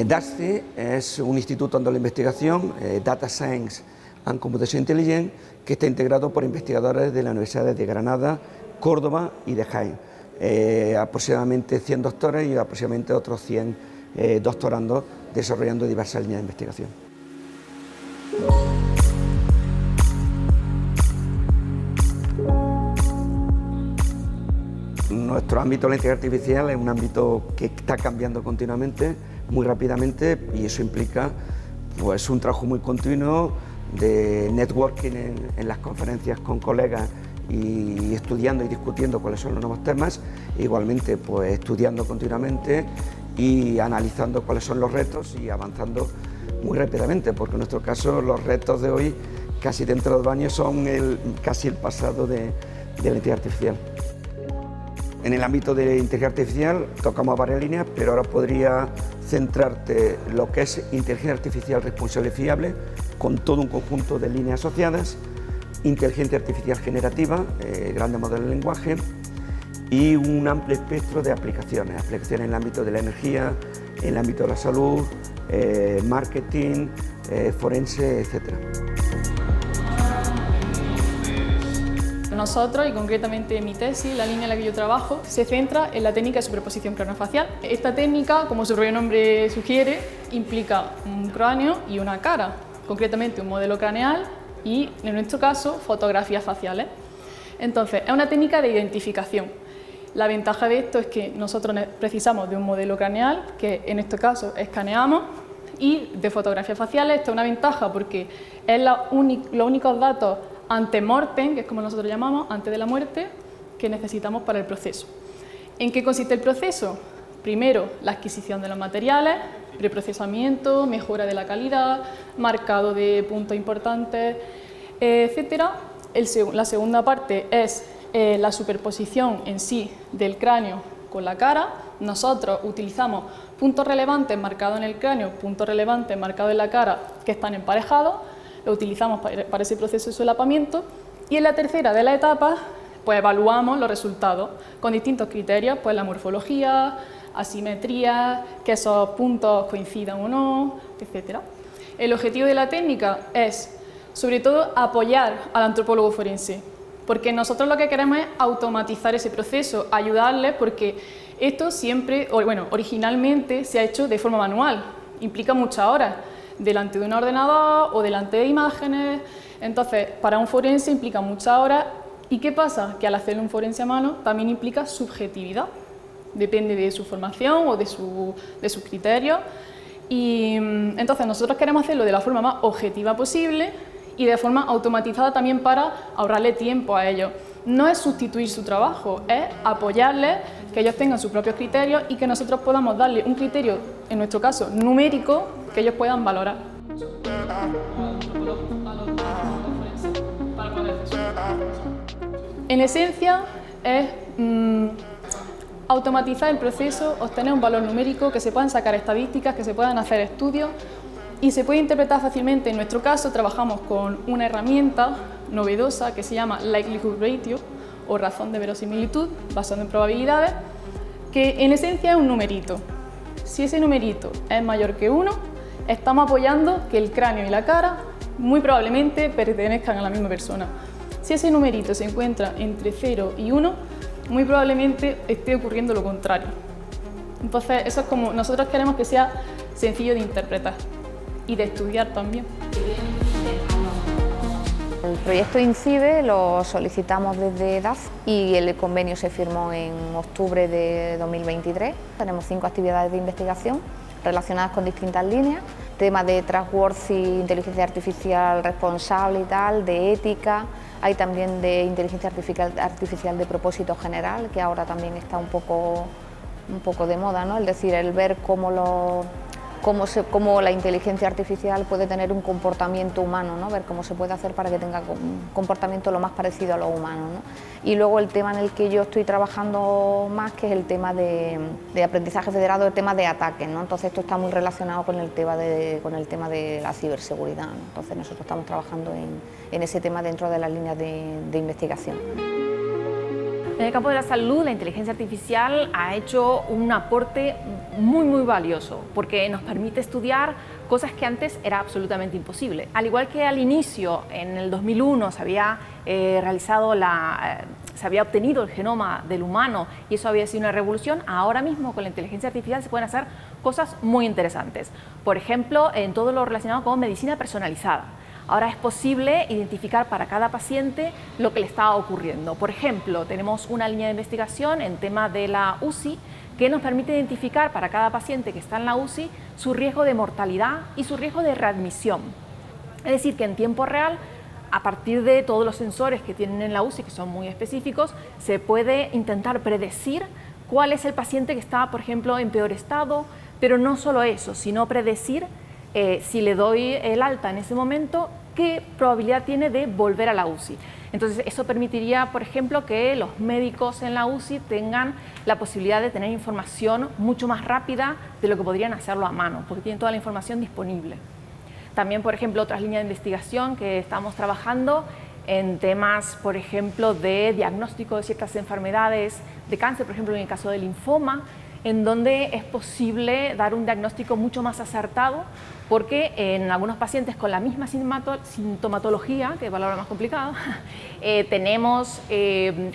DASCI es un instituto de la investigación, Data Science and Computation Intelligence, que está integrado por investigadores de las universidades de Granada, Córdoba y de Jaén. Aproximadamente 100 doctores y aproximadamente otros 100 doctorandos desarrollando diversas líneas de investigación. Nuestro ámbito de la inteligencia artificial es un ámbito que está cambiando continuamente, muy rápidamente, y eso implica pues, un trabajo muy continuo de networking en las conferencias con colegas y estudiando y discutiendo cuáles son los nuevos temas, igualmente pues, estudiando continuamente y analizando cuáles son los retos y avanzando muy rápidamente, porque en nuestro caso los retos de hoy, casi dentro de 2 años, son casi el pasado de la inteligencia artificial. En el ámbito de la inteligencia artificial tocamos varias líneas, pero ahora podría centrarte en lo que es inteligencia artificial responsable y fiable, con todo un conjunto de líneas asociadas, inteligencia artificial generativa, grandes modelos de lenguaje, y un amplio espectro de aplicaciones en el ámbito de la energía, en el ámbito de la salud, marketing, forense, etc. Nosotros, y concretamente mi tesis, la línea en la que yo trabajo, se centra en la técnica de superposición craneofacial. Esta técnica, como su propio nombre sugiere, implica un cráneo y una cara, concretamente un modelo craneal y, en nuestro caso, fotografías faciales. Entonces, es una técnica de identificación. La ventaja de esto es que nosotros precisamos de un modelo craneal, que en este caso escaneamos, y de fotografías faciales. Esto es una ventaja porque es los únicos datos ante-mortem, que es como nosotros llamamos, antes de la muerte, que necesitamos para el proceso. ¿En qué consiste el proceso? Primero, la adquisición de los materiales, preprocesamiento, mejora de la calidad, marcado de puntos importantes, etc. La segunda parte es la superposición en sí del cráneo con la cara. Nosotros utilizamos puntos relevantes marcados en el cráneo, puntos relevantes marcados en la cara que están emparejados. Lo utilizamos para ese proceso de solapamiento, y en la tercera de las etapas pues evaluamos los resultados con distintos criterios, pues la morfología, asimetría, que esos puntos coincidan o no, etc. El objetivo de la técnica es, sobre todo, apoyar al antropólogo forense, porque nosotros lo que queremos es automatizar ese proceso, ayudarles, porque esto siempre, originalmente se ha hecho de forma manual, implica muchas horas, delante de un ordenador o delante de imágenes. Entonces, para un forense implica muchas horas. ¿Y qué pasa? Que al hacerlo un forense a mano también implica subjetividad. Depende de su formación o de sus criterios. Y entonces nosotros queremos hacerlo de la forma más objetiva posible y de forma automatizada también para ahorrarle tiempo a ellos. No es sustituir su trabajo, es apoyarles, que ellos tengan sus propios criterios y que nosotros podamos darle un criterio, en nuestro caso numérico, que ellos puedan valorar. En esencia es automatizar el proceso, obtener un valor numérico, que se puedan sacar estadísticas, que se puedan hacer estudios y se puede interpretar fácilmente. En nuestro caso trabajamos con una herramienta novedosa que se llama Likelihood Ratio, o razón de verosimilitud, basado en probabilidades, que en esencia es un numerito. Si ese numerito es mayor que 1, estamos apoyando que el cráneo y la cara muy probablemente pertenezcan a la misma persona. Si ese numerito se encuentra entre 0 y 1, muy probablemente esté ocurriendo lo contrario. Entonces, eso es como nosotros queremos que sea sencillo de interpretar y de estudiar también. El proyecto INCIBE lo solicitamos desde DAF y el convenio se firmó en octubre de 2023. Tenemos 5 actividades de investigación relacionadas con distintas líneas, temas de trustworthy, inteligencia artificial responsable y tal, de ética. Hay también de inteligencia artificial de propósito general, que ahora también está un poco de moda, ¿no? Es decir, el ver cómo la inteligencia artificial puede tener un comportamiento humano, ¿no? Ver cómo se puede hacer para que tenga un comportamiento lo más parecido a lo humano, ¿no? Y luego el tema en el que yo estoy trabajando más, que es el tema de aprendizaje federado, el tema de ataques, ¿no? Entonces esto está muy relacionado con el tema de la ciberseguridad, ¿no? Entonces nosotros estamos trabajando en ese tema dentro de las líneas de investigación. En el campo de la salud, la inteligencia artificial ha hecho un aporte muy valioso porque nos permite estudiar cosas que antes era absolutamente imposible. Al igual que al inicio, en el 2001, se había obtenido el genoma del humano y eso había sido una revolución, ahora mismo con la inteligencia artificial se pueden hacer cosas muy interesantes. Por ejemplo, en todo lo relacionado con medicina personalizada. Ahora es posible identificar para cada paciente lo que le está ocurriendo. Por ejemplo, tenemos una línea de investigación en tema de la UCI que nos permite identificar para cada paciente que está en la UCI su riesgo de mortalidad y su riesgo de readmisión. Es decir, que en tiempo real, a partir de todos los sensores que tienen en la UCI, que son muy específicos, se puede intentar predecir cuál es el paciente que está, por ejemplo, en peor estado, pero no solo eso, sino predecir si le doy el alta en ese momento, qué probabilidad tiene de volver a la UCI. Entonces, eso permitiría, por ejemplo, que los médicos en la UCI tengan la posibilidad de tener información mucho más rápida de lo que podrían hacerlo a mano, porque tienen toda la información disponible. También, por ejemplo, otras líneas de investigación que estamos trabajando en temas, por ejemplo, de diagnóstico de ciertas enfermedades de cáncer, por ejemplo, en el caso del linfoma, en donde es posible dar un diagnóstico mucho más acertado, porque en algunos pacientes con la misma sintomatología, que es la palabra más complicada, tenemos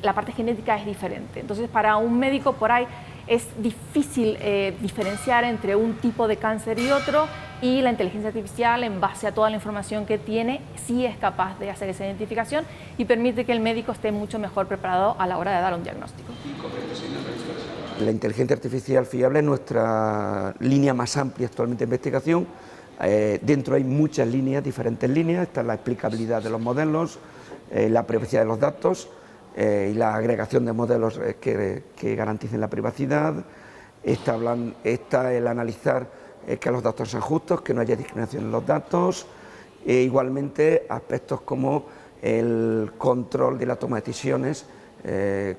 la parte genética es diferente. Entonces, para un médico por ahí es difícil diferenciar entre un tipo de cáncer y otro, y la inteligencia artificial, en base a toda la información que tiene, sí es capaz de hacer esa identificación y permite que el médico esté mucho mejor preparado a la hora de dar un diagnóstico. La inteligencia artificial fiable es nuestra línea más amplia actualmente de investigación. Dentro hay muchas líneas, diferentes líneas. Está la explicabilidad de los modelos, la privacidad de los datos y la agregación de modelos que garanticen la privacidad. Está el analizar que los datos sean justos, que no haya discriminación en los datos. Igualmente aspectos como el control de la toma de decisiones,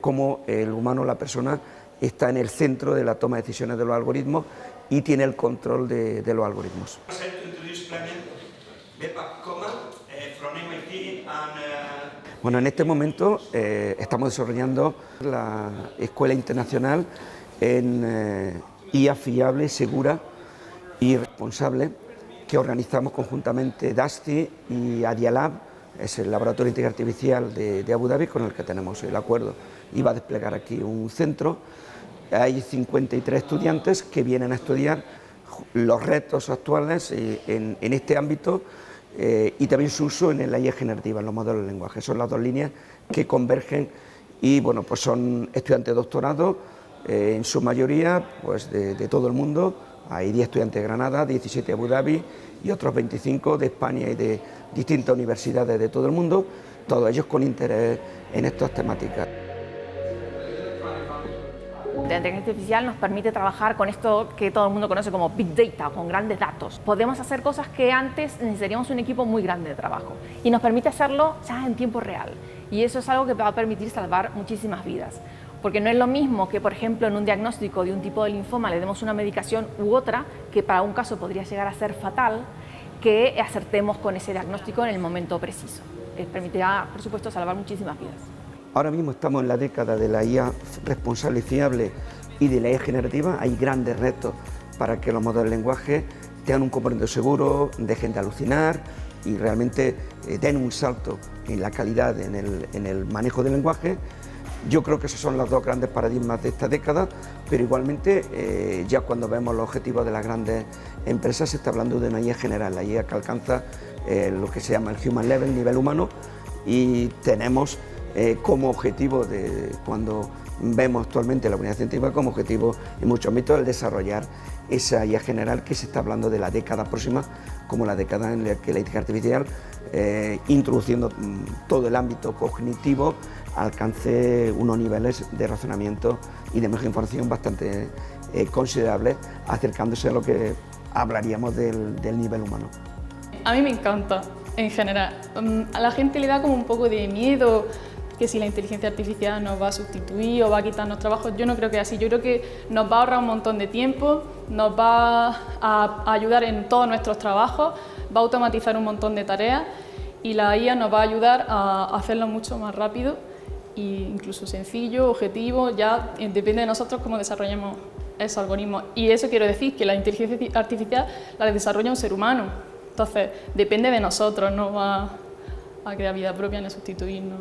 como el humano, la persona, está en el centro de la toma de decisiones de los algoritmos y tiene el control de los algoritmos. Bueno, en este momento estamos desarrollando la Escuela Internacional en IA fiable, segura y responsable, que organizamos conjuntamente DASTI y ADIALAB, es el laboratorio de inteligencia artificial de Abu Dhabi, con el que tenemos el acuerdo y va a desplegar aquí un centro. Hay 53 estudiantes que vienen a estudiar los retos actuales en este ámbito y también su uso en la IA generativa, en los modelos de lenguaje. Son las dos líneas que convergen y bueno, pues son estudiantes de doctorado, en su mayoría pues de todo el mundo. Hay 10 estudiantes de Granada, 17 de Abu Dhabi y otros 25 de España y de distintas universidades de todo el mundo, todos ellos con interés en estas temáticas. La inteligencia artificial nos permite trabajar con esto que todo el mundo conoce como Big Data, con grandes datos. Podemos hacer cosas que antes necesitaríamos un equipo muy grande de trabajo y nos permite hacerlo ya en tiempo real. Y eso es algo que va a permitir salvar muchísimas vidas. Porque no es lo mismo que, por ejemplo, en un diagnóstico de un tipo de linfoma le demos una medicación u otra, que para un caso podría llegar a ser fatal, que acertemos con ese diagnóstico en el momento preciso. Permitirá, por supuesto, salvar muchísimas vidas. Ahora mismo estamos en la década de la IA responsable y fiable y de la IA generativa. Hay grandes retos para que los modelos de lenguaje tengan un componente seguro, dejen de alucinar y realmente den un salto en la calidad, en el manejo del lenguaje. Yo creo que esos son los dos grandes paradigmas de esta década, pero igualmente ya cuando vemos los objetivos de las grandes empresas se está hablando de una IA general, la IA que alcanza lo que se llama el human level, nivel humano, y tenemos como objetivo, cuando vemos actualmente la comunidad científica, como objetivo en muchos ámbitos el desarrollar esa IA general que se está hablando de la década próxima como la década en la que la inteligencia artificial, introduciendo todo el ámbito cognitivo, alcance unos niveles de razonamiento y de manejo de información bastante considerables, acercándose a lo que hablaríamos del nivel humano. A mí me encanta, en general. A la gente le da como un poco de miedo que si la inteligencia artificial nos va a sustituir o va a quitarnos trabajos. Yo no creo que sea así. Yo creo que nos va a ahorrar un montón de tiempo, nos va a ayudar en todos nuestros trabajos, va a automatizar un montón de tareas y la IA nos va a ayudar a hacerlo mucho más rápido e incluso sencillo, objetivo, ya depende de nosotros cómo desarrollemos esos algoritmos. Y eso quiero decir que la inteligencia artificial la desarrolla un ser humano, entonces depende de nosotros, no va a crear vida propia ni a sustituirnos.